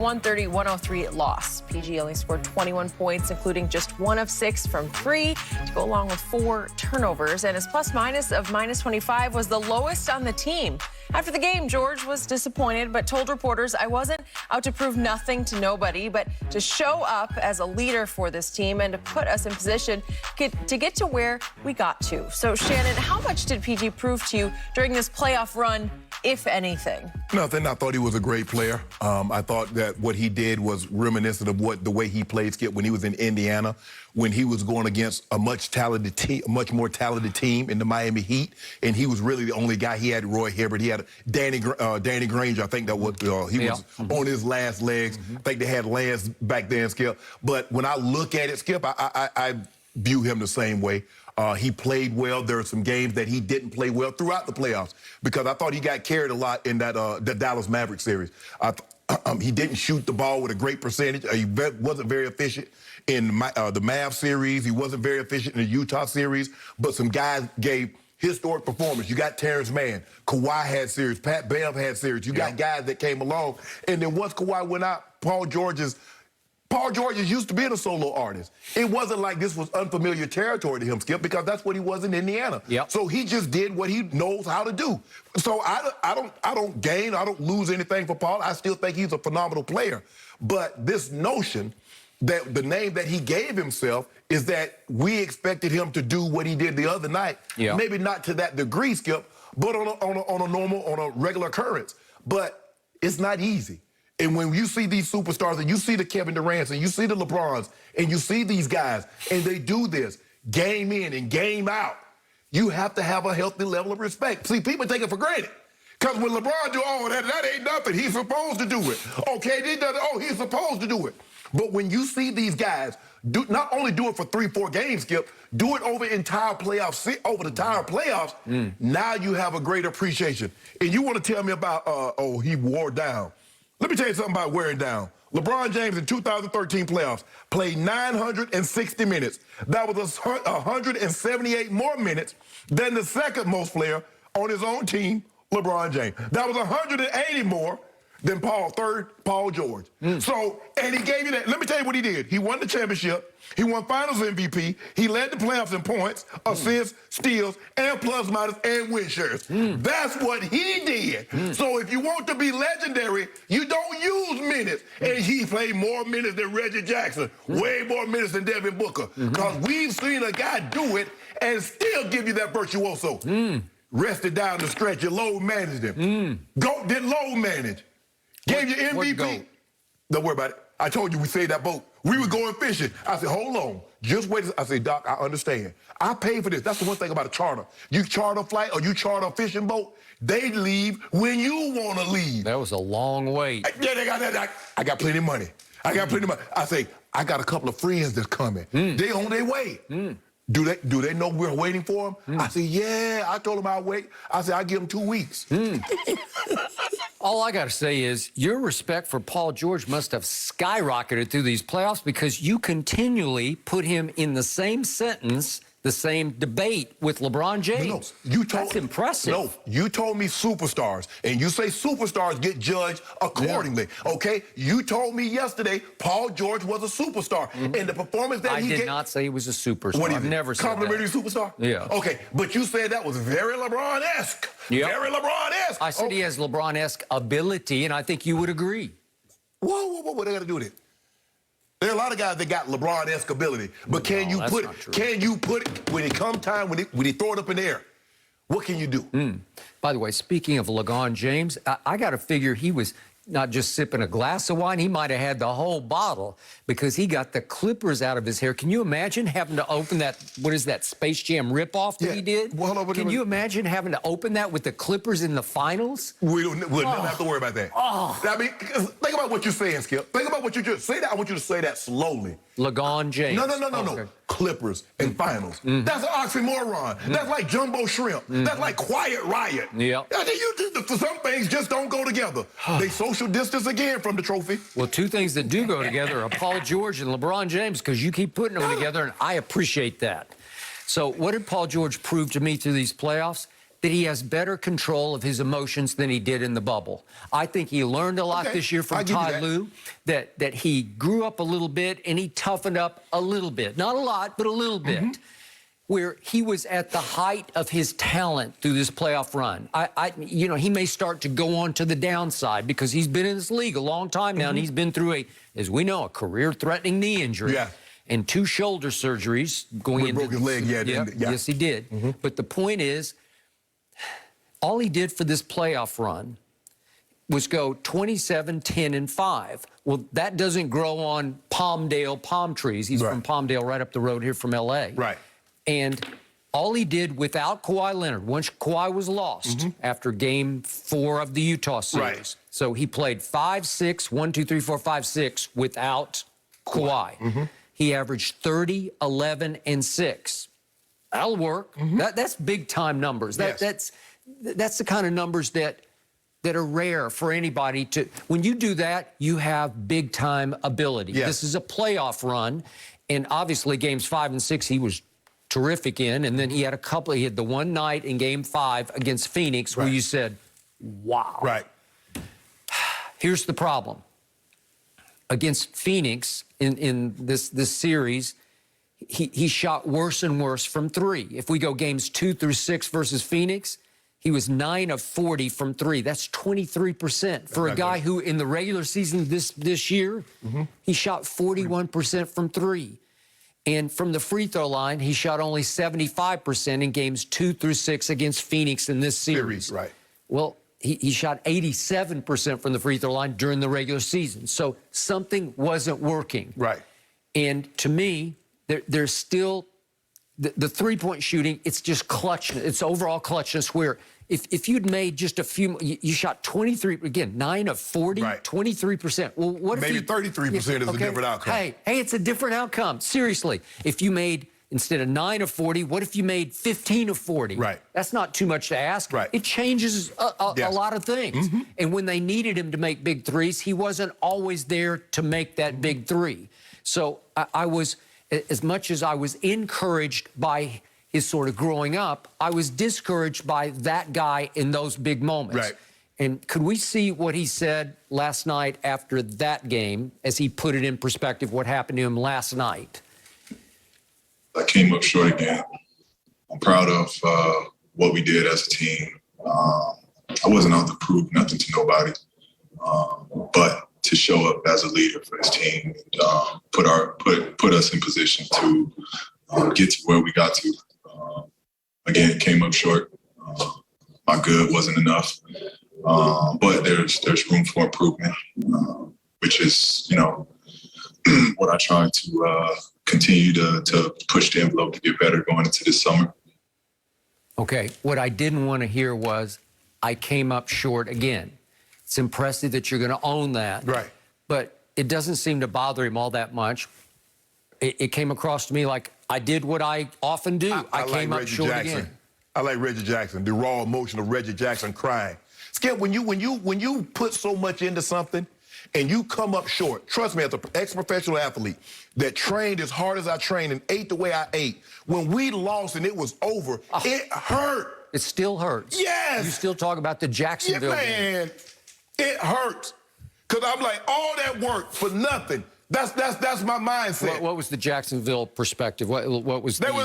130-103 loss. PG only scored 21 points, including just 1 of 6 from 3, to go along with 4 turnovers. And his plus-minus of -25 was the lowest on the team. After the game, George was disappointed, but told reporters, "I wasn't out to prove nothing to nobody, but to show up as a leader for this team and to put us in position to get to where we got to." So, Shannon, how much did PG prove to you during this playoff run, if anything? Nothing. I thought he was a great player. I thought that what he did was reminiscent of the way he played, Skip, when he was in Indiana, when he was going against a much more talented team in the Miami Heat, and he was really the only guy. He had Roy Hibbert, he had Danny Granger. I think that was he was on his last legs. I think they had Lance back then, Skip. But when I look at it, Skip, I view him the same way. He played well. There are some games that he didn't play well throughout the playoffs because I thought he got carried a lot in that the Dallas Mavericks series. He didn't shoot the ball with a great percentage. He wasn't very efficient in the Mavs series. He wasn't very efficient in the Utah series. But some guys gave historic performance. You got Terrence Mann. Kawhi had series. Pat Bev had series. You got guys that came along. And then once Kawhi went out, Paul George is used to being a solo artist. It wasn't like this was unfamiliar territory to him, Skip, because that's what he was in Indiana. So he just did what he knows how to do. So I don't gain, I don't lose anything for Paul. I still think he's a phenomenal player. But this notion that the name that he gave himself is that we expected him to do what he did the other night. Maybe not to that degree, Skip, but on a regular occurrence. But it's not easy. And when you see these superstars and you see the Kevin Durant's and you see the LeBrons and you see these guys and they do this game in and game out, you have to have a healthy level of respect. See, people take it for granted. Because when LeBron do all that ain't nothing. He's supposed to do it. Okay, he's supposed to do it. But when you see these guys not only do it for 3-4 games, Skip, do it over the entire playoffs, now you have a great appreciation. And you want to tell me about, he wore down. Let me tell you something about wearing down. LeBron James in 2013 playoffs played 960 minutes. That was 178 more minutes than the second most player on his own team, LeBron James. That was 180 more than Paul George. So, and he gave you that. Let me tell you what he did. He won the championship. He won Finals MVP. He led the playoffs in points, assists, steals, and plus minus and win shares. That's what he did. So if you want to be legendary, you don't use minutes. And he played more minutes than Reggie Jackson, way more minutes than Devin Booker. Because we've seen a guy do it and still give you that virtuoso. Rested down the stretch, you load managed him. Goat did load manage. Gave you MVP. Don't worry about it. I told you we saved that boat. We were going fishing. I said, hold on. Just wait. I said, Doc, I understand. I paid for this. That's the one thing about a charter. You charter a flight or you charter a fishing boat, they leave when you want to leave. That was a long wait. Yeah, they got that. I got plenty of money. I say, I got a couple of friends that's coming. They on their way. Do they know we're waiting for them? I said, yeah. I told them I'll wait. I said, I'll give them 2 weeks. All I got to say is your respect for Paul George must have skyrocketed through these playoffs because you continually put him in the same sentence, the same debate with LeBron James. No, that's impressive. No, you told me superstars, and you say superstars get judged accordingly, okay? You told me yesterday Paul George was a superstar, and the performance that I did not say he was a superstar. What I've never said that. Complimentary superstar? Yeah. Okay, but you said that was very LeBron-esque. Very LeBron-esque. I said he has LeBron-esque ability, and I think you would agree. Whoa, what they got to do with it? There are a lot of guys that got LeBron-esque ability, but can you put it when it come time, when he throw it up in the air, what can you do? By the way, speaking of LeBron James, I got to figure he was not just sipping a glass of wine. He might have had the whole bottle because he got the clippers out of his hair. Can you imagine having to open that, what is that, Space Jam ripoff that he did? Can you imagine having to open that with the clippers in the finals? We'll never have to worry about that. I mean, think about what you're saying, Skip. Think about what you just say that. I want you to say that slowly. LeBron James. No. Clippers and finals. That's an oxymoron. That's like jumbo shrimp. That's like quiet riot. Some things just don't go together. They social distance again from the trophy. Well, two things that do go together are Paul George and LeBron James, because you keep putting them together, and I appreciate that. So what did Paul George prove to me through these playoffs? that he has better control of his emotions than he did in the bubble. I think he learned a lot this year from Ty Lue, that he grew up a little bit and he toughened up a little bit. Not a lot, but a little bit. Where he was at the height of his talent through this playoff run. You know, he may start to go on to the downside because he's been in this league a long time now, and he's been through as we know, a career-threatening knee injury. And 2 shoulder surgeries going into broke his leg. Yes, he did. But the point is, all he did for this playoff run was go 27, 10, and 5. Well, that doesn't grow on Palmdale palm trees. He's from Palmdale, right up the road here from L.A. And all he did without Kawhi Leonard, once Kawhi was lost after Game 4 of the Utah series. So he played 5, 6, 1, 2, 3, 4, 5, 6 without Kawhi. He averaged 30, 11, and 6. That'll work. That's big-time numbers. That's the kind of numbers that are rare for anybody to. When you do that, you have big-time ability. This is a playoff run, and obviously Games 5 and 6 he was terrific in, and then he had he had the one night in Game 5 against Phoenix where you said, wow. Here's the problem. Against Phoenix in this series, he shot worse and worse from 3. If we go Games 2 through 6 versus Phoenix, he was 9 of 40 from 3. That's 23%. For a guy who in the regular season this year, he shot 41% from 3. And from the free throw line, he shot only 75% in Games 2 through 6 against Phoenix in this series. Well, he shot 87% from the free throw line during the regular season. So something wasn't working. And to me, there's still the three-point shooting. It's just clutchness. It's overall clutchness where if you'd made just a few, you shot 23, again, 9 of 40, 23%. Well, what if maybe 33% is a different outcome. Hey, it's a different outcome. Seriously, if you made, instead of 9 of 40, what if you made 15 of 40? That's not too much to ask. It changes a lot of things. And when they needed him to make big threes, he wasn't always there to make that big 3. So I was, as much as I was encouraged by his sort of growing up, I was discouraged by that guy in those big moments. And could we see what he said last night after that game as he put it in perspective, what happened to him last night? I came up short again. I'm proud of what we did as a team. I wasn't out to prove nothing to nobody, but to show up as a leader for this team and put us in position to get to where we got to. Again, came up short. My good wasn't enough, but there's room for improvement, which is, you know, what I try to continue to push the envelope to get better going into this summer. Okay, what I didn't want to hear was, I came up short again. It's impressive that you're going to own that. But it doesn't seem to bother him all that much. It came across to me like I did what I often do. I came up short again. I like Reggie Jackson, the raw emotion of Reggie Jackson crying. Skip, when you put so much into something and you come up short, trust me, as an ex-professional athlete that trained as hard as I trained and ate the way I ate, when we lost and it was over, it hurt. It still hurts. Yes. You still talk about the Jacksonville game. Man, it hurts. Because I'm like, all that work for nothing. That's my mindset. What was the Jacksonville perspective? What was they were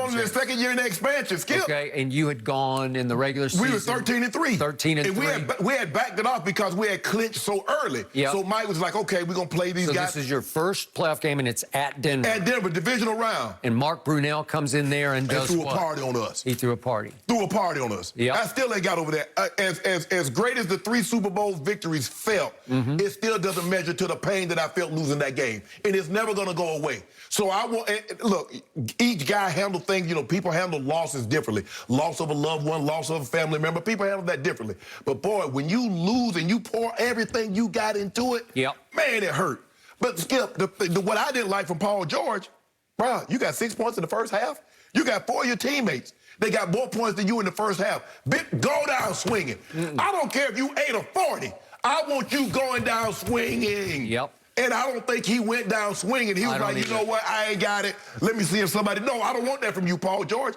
on their second year in the expansion, Skip. Okay, and you had gone in the regular season. We were 13-3. 13-3. And we had backed it off because we had clinched so early. So Mike was like, okay, we're going to play these guys. So this is your first playoff game, and it's at Denver. At Denver, divisional round. And Mark Brunell comes in there and does threw a party on us. He threw a party. Threw a party on us. I still ain't got over that. As great as the 3 Super Bowl victories felt, it still doesn't measure to the pain that I felt losing that game. And it's never going to go away. So I want, look, each guy handle things, you know, people handle losses differently. Loss of a loved one, loss of a family member, people handle that differently. But boy, when you lose and you pour everything you got into it, man, it hurt. But Skip, what I didn't like from Paul George, bro, you got 6 points in the first half. You got 4 of your teammates. They got more points than you in the first half. Go down swinging. I don't care if you 8 or 40. I want you going down swinging. And I don't think he went down swinging. He was like, you know what? I ain't got it. Let me see if somebody... No, I don't want that from you, Paul George.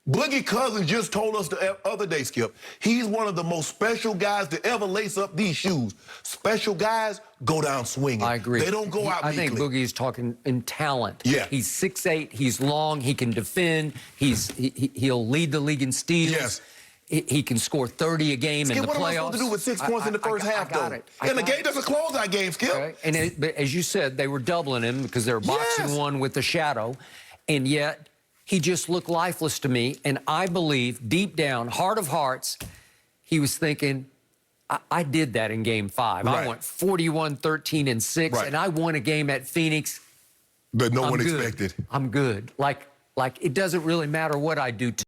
Boogie Cousins just told us the other day, Skip, he's one of the most special guys to ever lace up these shoes. Special guys go down swinging. I agree. They don't go out I think meekly. Boogie's talking in talent. Yeah. He's 6'8", he's long, he can defend, he'll lead the league in steals. Yes. He can score 30 a game in the playoffs. What am I supposed to do with 6 points in the first half, got though? it. And the game doesn't close that game, Skip. Okay. And but as you said, they were doubling him because they were boxing one with the shadow. And yet, he just looked lifeless to me. And I believe, deep down, heart of hearts, he was thinking, I did that in Game 5. Right. I went 41-13-6, Right. and I won a game at Phoenix. But no I'm one good. expected. I'm good. Like it doesn't really matter what I do